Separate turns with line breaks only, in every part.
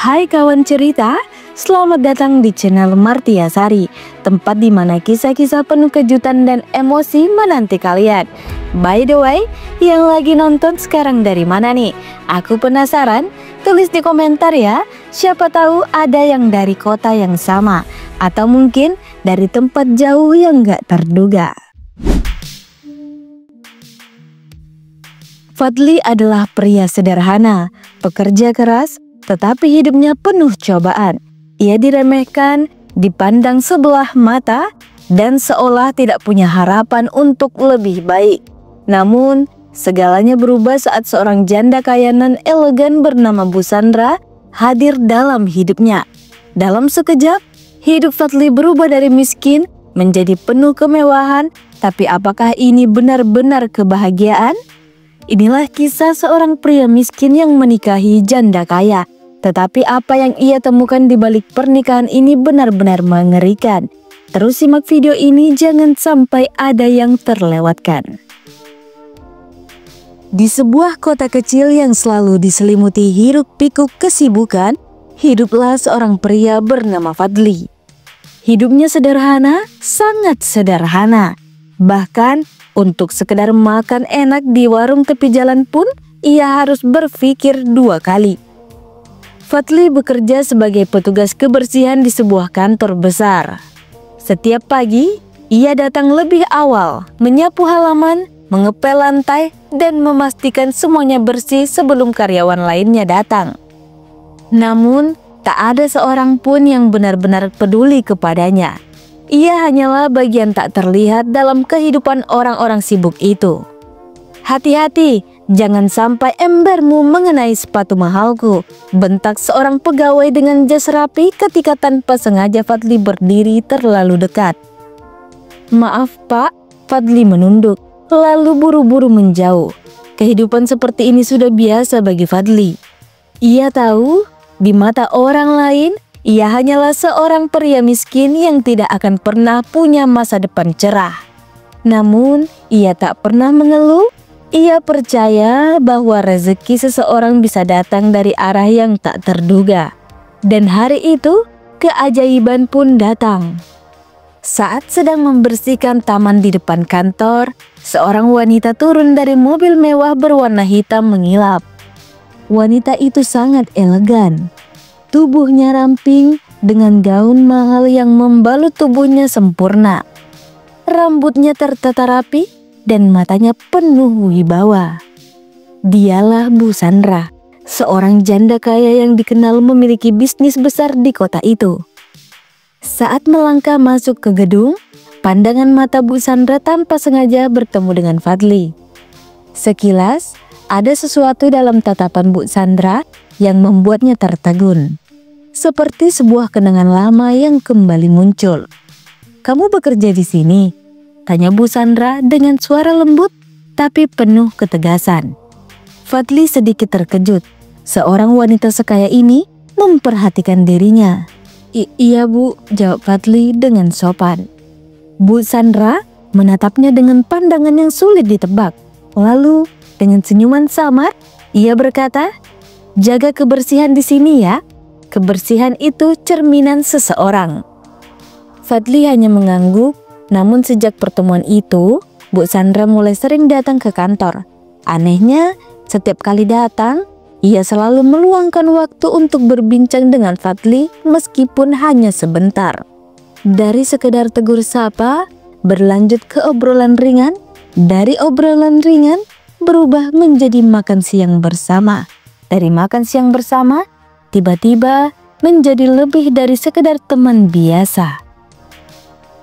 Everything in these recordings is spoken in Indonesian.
Hai kawan cerita, selamat datang di channel Martia Sari, tempat di mana kisah-kisah penuh kejutan dan emosi menanti kalian. By the way, yang lagi nonton sekarang dari mana nih? Aku penasaran, tulis di komentar ya. Siapa tahu ada yang dari kota yang sama, atau mungkin dari tempat jauh yang gak terduga. Fadli adalah pria sederhana, pekerja keras, tetapi hidupnya penuh cobaan. Ia diremehkan, dipandang sebelah mata, dan seolah tidak punya harapan untuk lebih baik. Namun, segalanya berubah saat seorang janda kaya nan elegan bernama Bu Sandra hadir dalam hidupnya. Dalam sekejap, hidup Fadli berubah dari miskin menjadi penuh kemewahan. Tapi apakah ini benar-benar kebahagiaan? Inilah kisah seorang pria miskin yang menikahi janda kaya. Tetapi apa yang ia temukan di balik pernikahan ini benar-benar mengerikan. Terus simak video ini, jangan sampai ada yang terlewatkan. Di sebuah kota kecil yang selalu diselimuti hiruk-pikuk kesibukan, hiduplah seorang pria bernama Fadli. Hidupnya sederhana, sangat sederhana. Bahkan untuk sekedar makan enak di warung tepi jalan pun ia harus berpikir dua kali. Fadli bekerja sebagai petugas kebersihan di sebuah kantor besar. Setiap pagi, ia datang lebih awal, menyapu halaman, mengepel lantai, dan memastikan semuanya bersih sebelum karyawan lainnya datang. Namun, tak ada seorang pun yang benar-benar peduli kepadanya. Ia hanyalah bagian tak terlihat dalam kehidupan orang-orang sibuk itu. "Hati-hati, jangan sampai embermu mengenai sepatu mahalku," bentak seorang pegawai dengan jas rapi ketika tanpa sengaja Fadli berdiri terlalu dekat. "Maaf Pak," Fadli menunduk, lalu buru-buru menjauh. Kehidupan seperti ini sudah biasa bagi Fadli. Ia tahu, di mata orang lain, ia hanyalah seorang pria miskin yang tidak akan pernah punya masa depan cerah. Namun, ia tak pernah mengeluh. Ia percaya bahwa rezeki seseorang bisa datang dari arah yang tak terduga. Dan hari itu, keajaiban pun datang. Saat sedang membersihkan taman di depan kantor, seorang wanita turun dari mobil mewah berwarna hitam mengilap. Wanita itu sangat elegan. Tubuhnya ramping dengan gaun mahal yang membalut tubuhnya sempurna. Rambutnya tertata rapi dan matanya penuh wibawa. Dialah Bu Sandra, seorang janda kaya yang dikenal memiliki bisnis besar di kota itu. Saat melangkah masuk ke gedung, pandangan mata Bu Sandra tanpa sengaja bertemu dengan Fadli. Sekilas, ada sesuatu dalam tatapan Bu Sandra yang membuatnya tertegun. Seperti sebuah kenangan lama yang kembali muncul. "Kamu bekerja di sini?" tanya Bu Sandra dengan suara lembut tapi penuh ketegasan. Fadli sedikit terkejut. Seorang wanita sekaya ini memperhatikan dirinya. Iya Bu," jawab Fadli dengan sopan. Bu Sandra menatapnya dengan pandangan yang sulit ditebak. Lalu dengan senyuman samar, ia berkata, "Jaga kebersihan di sini ya. Kebersihan itu cerminan seseorang." Fadli hanya mengangguk. Namun sejak pertemuan itu, Bu Sandra mulai sering datang ke kantor. Anehnya, setiap kali datang, ia selalu meluangkan waktu untuk berbincang dengan Fadli meskipun hanya sebentar. Dari sekedar tegur sapa, berlanjut ke obrolan ringan. Dari obrolan ringan, berubah menjadi makan siang bersama. Dari makan siang bersama, tiba-tiba menjadi lebih dari sekedar teman biasa.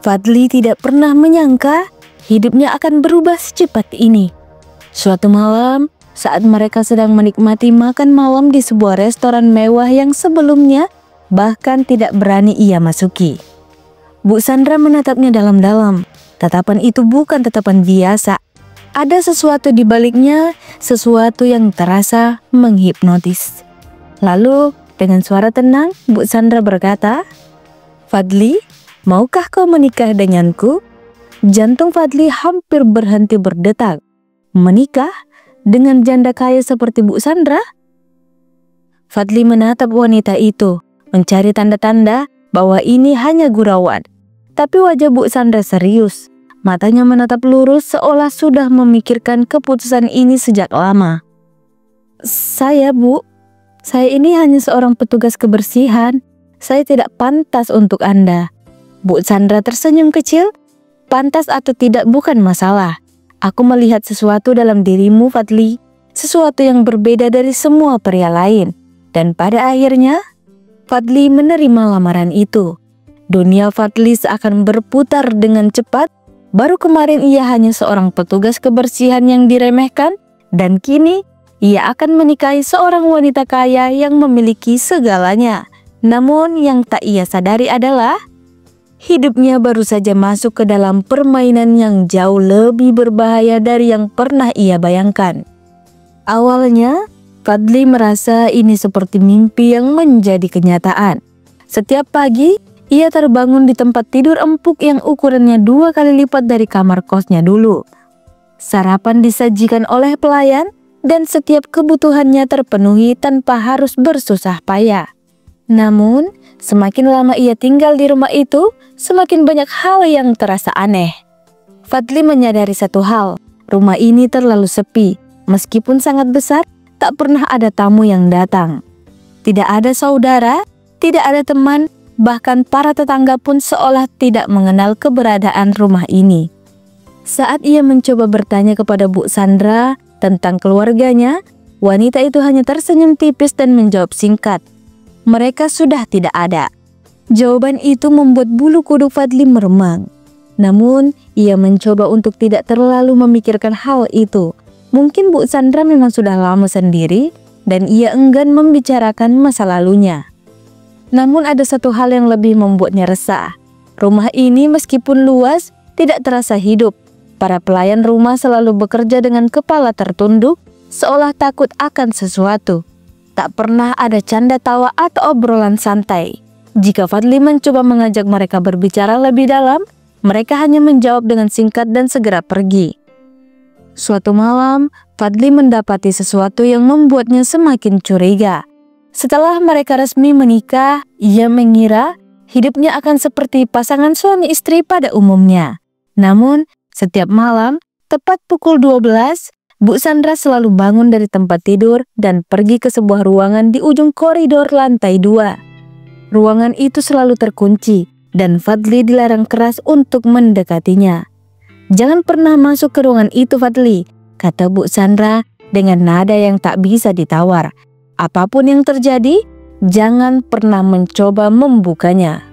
Fadli tidak pernah menyangka hidupnya akan berubah secepat ini. Suatu malam, saat mereka sedang menikmati makan malam di sebuah restoran mewah yang sebelumnya bahkan tidak berani ia masuki, Bu Sandra menatapnya dalam-dalam. Tatapan itu bukan tatapan biasa. Ada sesuatu di baliknya, sesuatu yang terasa menghipnotis. Lalu, dengan suara tenang, Bu Sandra berkata, "Fadli, maukah kau menikah denganku?" Jantung Fadli hampir berhenti berdetak. Menikah dengan janda kaya seperti Bu Sandra? Fadli menatap wanita itu, mencari tanda-tanda bahwa ini hanya gurauan. Tapi wajah Bu Sandra serius. Matanya menatap lurus seolah sudah memikirkan keputusan ini sejak lama. Saya ini hanya seorang petugas kebersihan. Saya tidak pantas untuk Anda. Bu Sandra tersenyum kecil. Pantas atau tidak bukan masalah. Aku melihat sesuatu dalam dirimu, Fadli. Sesuatu yang berbeda dari semua pria lain. Dan pada akhirnya, Fadli menerima lamaran itu. Dunia Fadli seakan berputar dengan cepat. Baru kemarin ia hanya seorang petugas kebersihan yang diremehkan. Dan kini, ia akan menikahi seorang wanita kaya yang memiliki segalanya. Namun yang tak ia sadari adalah, hidupnya baru saja masuk ke dalam permainan yang jauh lebih berbahaya dari yang pernah ia bayangkan. Awalnya, Fadli merasa ini seperti mimpi yang menjadi kenyataan. Setiap pagi, ia terbangun di tempat tidur empuk yang ukurannya 2 kali lipat dari kamar kosnya dulu. Sarapan disajikan oleh pelayan dan setiap kebutuhannya terpenuhi tanpa harus bersusah payah. Namun, semakin lama ia tinggal di rumah itu, semakin banyak hal yang terasa aneh. Fadli menyadari satu hal, rumah ini terlalu sepi. Meskipun sangat besar, tak pernah ada tamu yang datang. Tidak ada saudara, tidak ada teman, bahkan para tetangga pun seolah tidak mengenal keberadaan rumah ini. Saat ia mencoba bertanya kepada Bu Sandra tentang keluarganya, wanita itu hanya tersenyum tipis dan menjawab singkat, "Mereka sudah tidak ada." Jawaban itu membuat bulu kuduk Fadli meremang. Namun, ia mencoba untuk tidak terlalu memikirkan hal itu. Mungkin Bu Sandra memang sudah lama sendiri dan ia enggan membicarakan masa lalunya. Namun ada satu hal yang lebih membuatnya resah. Rumah ini meskipun luas, tidak terasa hidup. Para pelayan rumah selalu bekerja dengan kepala tertunduk, seolah takut akan sesuatu. Tak pernah ada canda tawa atau obrolan santai. Jika Fadli mencoba mengajak mereka berbicara lebih dalam, mereka hanya menjawab dengan singkat dan segera pergi. Suatu malam, Fadli mendapati sesuatu yang membuatnya semakin curiga. Setelah mereka resmi menikah, ia mengira hidupnya akan seperti pasangan suami istri pada umumnya. Namun, setiap malam, tepat pukul 12, Bu Sandra selalu bangun dari tempat tidur dan pergi ke sebuah ruangan di ujung koridor lantai 2. Ruangan itu selalu terkunci dan Fadli dilarang keras untuk mendekatinya. "Jangan pernah masuk ke ruangan itu, Fadli," kata Bu Sandra dengan nada yang tak bisa ditawar. "Apapun yang terjadi, jangan pernah mencoba membukanya."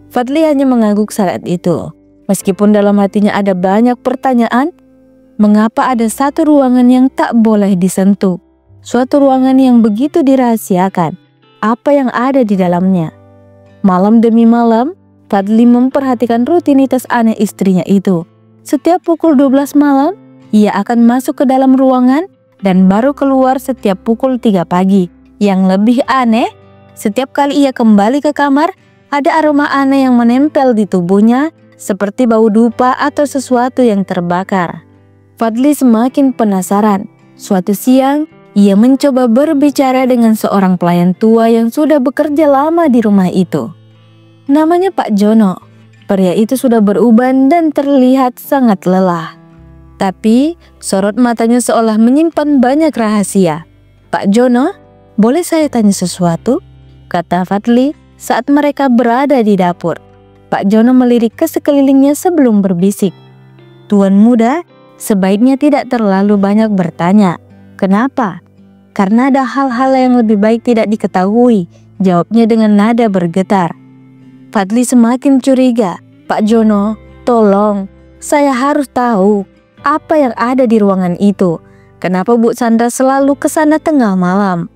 Fadli hanya mengangguk saat itu. Meskipun dalam hatinya ada banyak pertanyaan, mengapa ada satu ruangan yang tak boleh disentuh? Suatu ruangan yang begitu dirahasiakan. Apa yang ada di dalamnya? Malam demi malam, Fadli memperhatikan rutinitas aneh istrinya itu. Setiap pukul 12 malam, ia akan masuk ke dalam ruangan dan baru keluar setiap pukul 3 pagi. Yang lebih aneh, setiap kali ia kembali ke kamar, ada aroma aneh yang menempel di tubuhnya, seperti bau dupa atau sesuatu yang terbakar. Fadli semakin penasaran. Suatu siang, ia mencoba berbicara dengan seorang pelayan tua yang sudah bekerja lama di rumah itu. Namanya Pak Jono. Pria itu sudah beruban dan terlihat sangat lelah. Tapi sorot matanya seolah menyimpan banyak rahasia. "Pak Jono, boleh saya tanya sesuatu?" kata Fadli saat mereka berada di dapur. Pak Jono melirik ke sekelilingnya sebelum berbisik. "Tuan muda, sebaiknya tidak terlalu banyak bertanya." "Kenapa?" "Karena ada hal-hal yang lebih baik tidak diketahui," jawabnya dengan nada bergetar. Fadli semakin curiga. "Pak Jono, tolong, saya harus tahu apa yang ada di ruangan itu. Kenapa Bu Sandra selalu ke sana tengah malam?"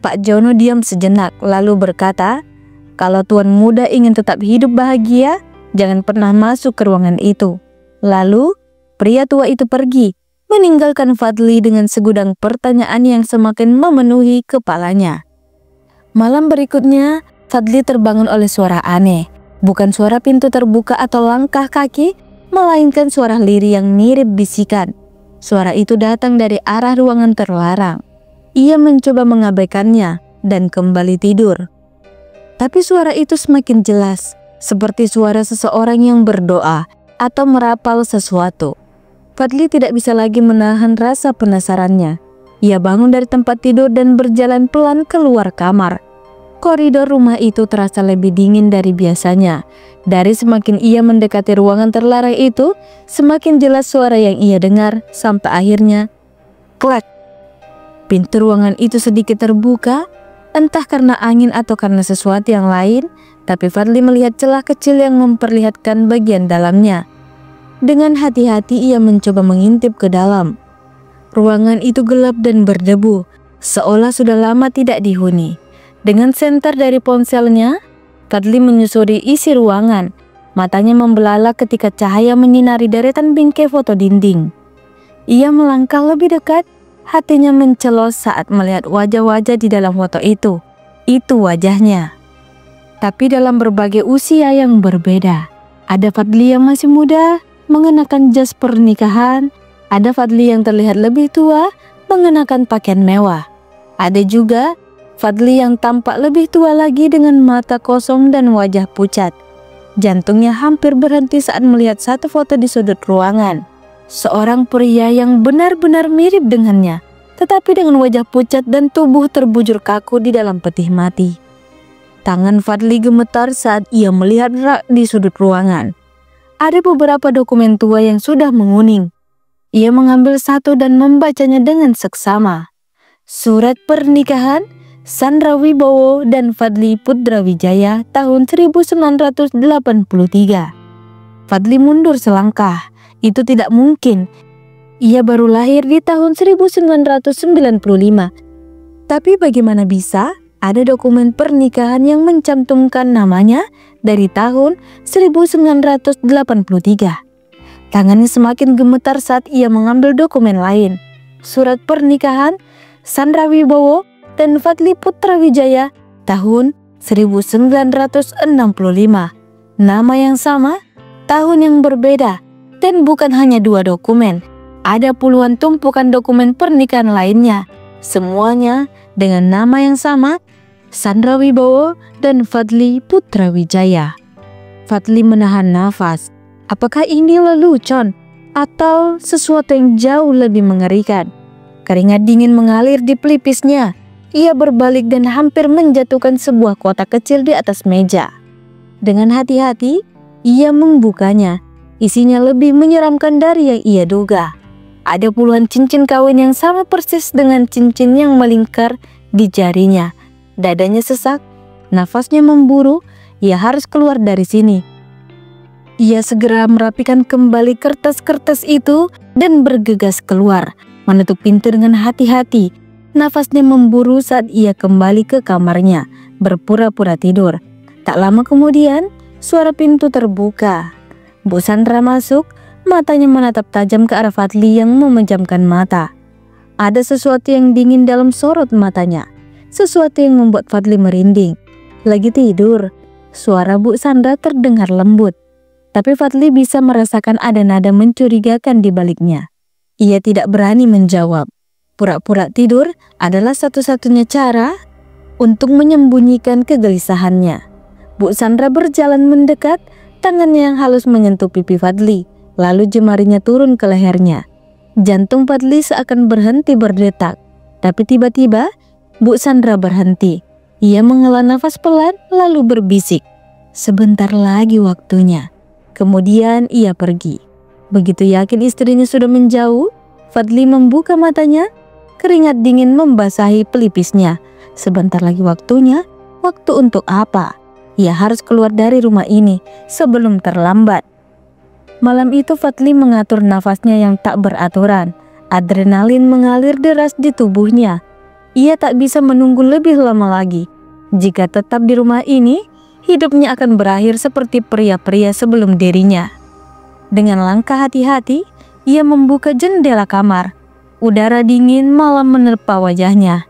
Pak Jono diam sejenak lalu berkata, "Kalau tuan muda ingin tetap hidup bahagia, jangan pernah masuk ke ruangan itu." Lalu, pria tua itu pergi, meninggalkan Fadli dengan segudang pertanyaan yang semakin memenuhi kepalanya. Malam berikutnya, Fadli terbangun oleh suara aneh. Bukan suara pintu terbuka atau langkah kaki, melainkan suara lirih yang mirip bisikan. Suara itu datang dari arah ruangan terlarang. Ia mencoba mengabaikannya, dan kembali tidur. Tapi suara itu semakin jelas, seperti suara seseorang yang berdoa atau merapal sesuatu. Fadli tidak bisa lagi menahan rasa penasarannya. Ia bangun dari tempat tidur dan berjalan pelan keluar kamar. Koridor rumah itu terasa lebih dingin dari biasanya. Dari semakin ia mendekati ruangan terlarang itu, semakin jelas suara yang ia dengar sampai akhirnya klak. Pintu ruangan itu sedikit terbuka, entah karena angin atau karena sesuatu yang lain, tapi Fadli melihat celah kecil yang memperlihatkan bagian dalamnya. Dengan hati-hati ia mencoba mengintip ke dalam. Ruangan itu gelap dan berdebu, seolah sudah lama tidak dihuni. Dengan senter dari ponselnya, Fadli menyusuri isi ruangan. Matanya membelalak ketika cahaya menyinari deretan bingkai foto dinding. Ia melangkah lebih dekat, hatinya mencelos saat melihat wajah-wajah di dalam foto itu. Itu wajahnya. Tapi dalam berbagai usia yang berbeda. Ada Fadli yang masih muda, mengenakan jas pernikahan. Ada Fadli yang terlihat lebih tua, mengenakan pakaian mewah. Ada juga Fadli yang tampak lebih tua lagi dengan mata kosong dan wajah pucat. Jantungnya hampir berhenti saat melihat satu foto di sudut ruangan. Seorang pria yang benar-benar mirip dengannya, tetapi dengan wajah pucat dan tubuh terbujur kaku di dalam peti mati. Tangan Fadli gemetar saat ia melihat rak di sudut ruangan. Ada beberapa dokumen tua yang sudah menguning. Ia mengambil satu dan membacanya dengan seksama. Surat pernikahan Sandra Wibowo dan Fadli Putrawijaya tahun 1983. Fadli mundur selangkah. Itu tidak mungkin. Ia baru lahir di tahun 1995. Tapi bagaimana bisa ada dokumen pernikahan yang mencantumkan namanya dari tahun 1983? Tangannya semakin gemetar saat ia mengambil dokumen lain. Surat pernikahan Sandra Wibowo dan Fadli Putrawijaya tahun 1965. Nama yang sama, tahun yang berbeda, dan bukan hanya dua dokumen. Ada puluhan tumpukan dokumen pernikahan lainnya. Semuanya dengan nama yang sama, Sandra Wibowo dan Fadli Putrawijaya. Fadli menahan nafas. Apakah ini lelucon atau sesuatu yang jauh lebih mengerikan? Keringat dingin mengalir di pelipisnya. Ia berbalik dan hampir menjatuhkan sebuah kotak kecil di atas meja. Dengan hati-hati, ia membukanya. Isinya lebih menyeramkan dari yang ia duga. Ada puluhan cincin kawin yang sama persis dengan cincin yang melingkar di jarinya. Dadanya sesak, nafasnya memburu. Ia harus keluar dari sini. Ia segera merapikan kembali kertas-kertas itu dan bergegas keluar, menutup pintu dengan hati-hati. Nafasnya memburu saat ia kembali ke kamarnya, berpura-pura tidur. Tak lama kemudian, suara pintu terbuka. Bu Sandra masuk, matanya menatap tajam ke arah Fadli yang memejamkan mata. Ada sesuatu yang dingin dalam sorot matanya, sesuatu yang membuat Fadli merinding. Lagi tidur, suara Bu Sandra terdengar lembut. Tapi Fadli bisa merasakan ada nada mencurigakan di baliknya. Ia tidak berani menjawab. Pura-pura tidur adalah satu-satunya cara untuk menyembunyikan kegelisahannya. Bu Sandra berjalan mendekat, tangannya yang halus menyentuh pipi Fadli, lalu jemarinya turun ke lehernya. Jantung Fadli seakan berhenti berdetak. Tapi tiba-tiba, Bu Sandra berhenti. Ia menghela nafas pelan lalu berbisik, "Sebentar lagi waktunya." Kemudian ia pergi. Begitu yakin istrinya sudah menjauh, Fadli membuka matanya. Keringat dingin membasahi pelipisnya. Sebentar lagi waktunya. Waktu untuk apa? Ia harus keluar dari rumah ini sebelum terlambat. Malam itu Fadli mengatur nafasnya yang tak beraturan. Adrenalin mengalir deras di tubuhnya. Ia tak bisa menunggu lebih lama lagi. Jika tetap di rumah ini, hidupnya akan berakhir seperti pria-pria sebelum dirinya. Dengan langkah hati-hati, ia membuka jendela kamar. Udara dingin malam menerpa wajahnya.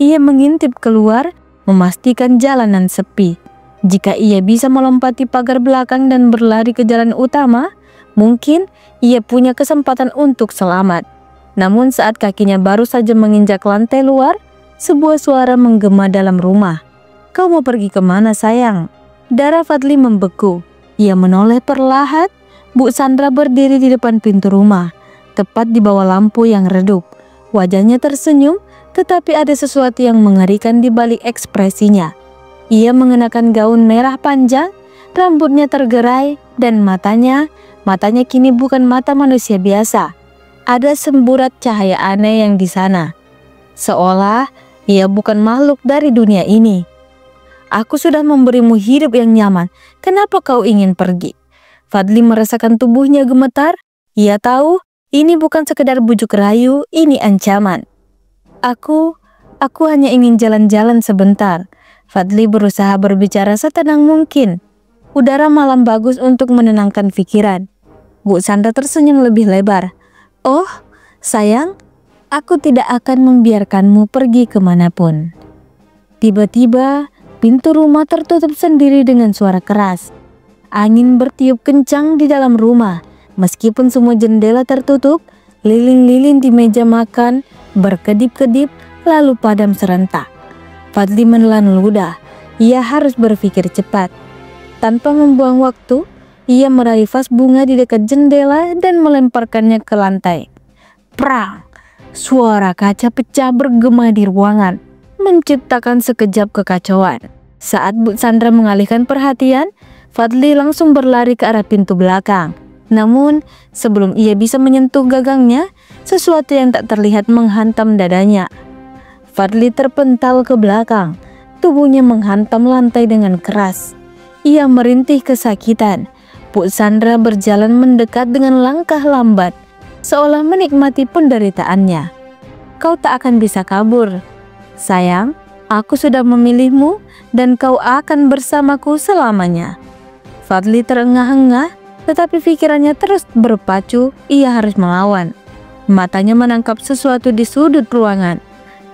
Ia mengintip keluar, memastikan jalanan sepi. Jika ia bisa melompati pagar belakang dan berlari ke jalan utama, mungkin ia punya kesempatan untuk selamat. Namun saat kakinya baru saja menginjak lantai luar, sebuah suara menggema dalam rumah. "Kau mau pergi kemana, sayang?" Darah Fadli membeku. Ia menoleh perlahan. Bu Sandra berdiri di depan pintu rumah, tepat di bawah lampu yang redup. Wajahnya tersenyum, tetapi ada sesuatu yang mengerikan di balik ekspresinya. Ia mengenakan gaun merah panjang, rambutnya tergerai, dan matanya kini bukan mata manusia biasa. Ada semburat cahaya aneh yang di sana, seolah ia bukan makhluk dari dunia ini. "Aku sudah memberimu hidup yang nyaman, kenapa kau ingin pergi?" Fadli merasakan tubuhnya gemetar. Ia tahu ini bukan sekedar bujuk rayu, ini ancaman. Aku hanya ingin jalan-jalan sebentar." Fadli berusaha berbicara setenang mungkin. Udara malam bagus untuk menenangkan pikiran. Bu Sandra tersenyum lebih lebar. "Oh, sayang, aku tidak akan membiarkanmu pergi kemanapun." Tiba-tiba, pintu rumah tertutup sendiri dengan suara keras. Angin bertiup kencang di dalam rumah. Meskipun semua jendela tertutup, lilin-lilin di meja makan berkedip-kedip lalu padam serentak. Fadli menelan ludah. Ia harus berpikir cepat. Tanpa membuang waktu, ia meraih vas bunga di dekat jendela dan melemparkannya ke lantai. Prang! Suara kaca pecah bergema di ruangan, menciptakan sekejap kekacauan. Saat Bu Sandra mengalihkan perhatian, Fadli langsung berlari ke arah pintu belakang. Namun, sebelum ia bisa menyentuh gagangnya, sesuatu yang tak terlihat menghantam dadanya. Fadli terpental ke belakang, tubuhnya menghantam lantai dengan keras. Ia merintih kesakitan. Bu Sandra berjalan mendekat dengan langkah lambat, seolah menikmati penderitaannya. "Kau tak akan bisa kabur, sayang. Aku sudah memilihmu dan kau akan bersamaku selamanya." Fadli terengah-engah, tetapi pikirannya terus berpacu. Ia harus melawan. Matanya menangkap sesuatu di sudut ruangan.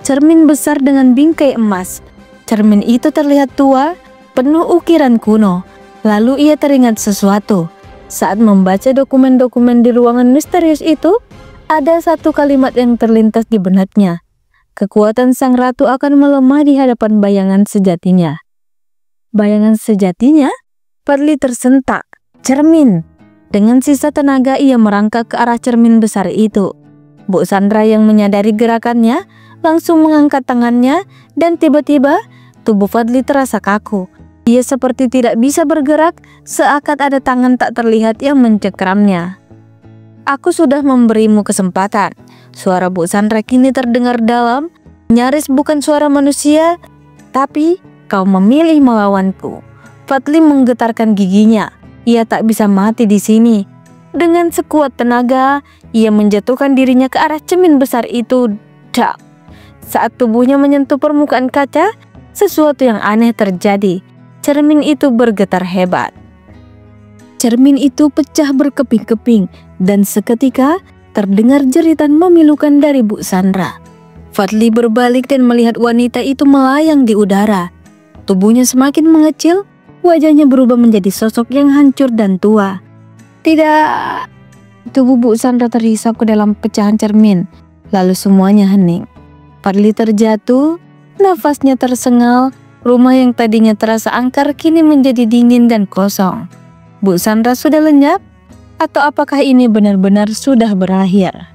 Cermin besar dengan bingkai emas. Cermin itu terlihat tua, penuh ukiran kuno. Lalu ia teringat sesuatu. Saat membaca dokumen-dokumen di ruangan misterius itu, ada satu kalimat yang terlintas di benaknya. Kekuatan sang ratu akan melemah di hadapan bayangan sejatinya. Bayangan sejatinya? Fadli tersentak. Cermin. Dengan sisa tenaga ia merangkak ke arah cermin besar itu. Bu Sandra yang menyadari gerakannya langsung mengangkat tangannya dan tiba-tiba tubuh Fadli terasa kaku. Ia seperti tidak bisa bergerak, seakan ada tangan tak terlihat yang mencengkeramnya. "Aku sudah memberimu kesempatan." Suara Bu Sandra kini terdengar dalam, nyaris bukan suara manusia, "tapi kau memilih melawanku." Fadli menggetarkan giginya. Ia tak bisa mati di sini. Dengan sekuat tenaga, ia menjatuhkan dirinya ke arah cermin besar itu. Dak! Saat tubuhnya menyentuh permukaan kaca, sesuatu yang aneh terjadi. Cermin itu bergetar hebat. Cermin itu pecah berkeping-keping dan seketika terdengar jeritan memilukan dari Bu Sandra. Fadli berbalik dan melihat wanita itu melayang di udara. Tubuhnya semakin mengecil, wajahnya berubah menjadi sosok yang hancur dan tua. "Tidak!" Tubuh Bu Sandra terhisap ke dalam pecahan cermin, lalu semuanya hening. Fadli terjatuh, nafasnya tersengal, rumah yang tadinya terasa angker kini menjadi dingin dan kosong. Bu Sandra sudah lenyap, atau apakah ini benar-benar sudah berakhir?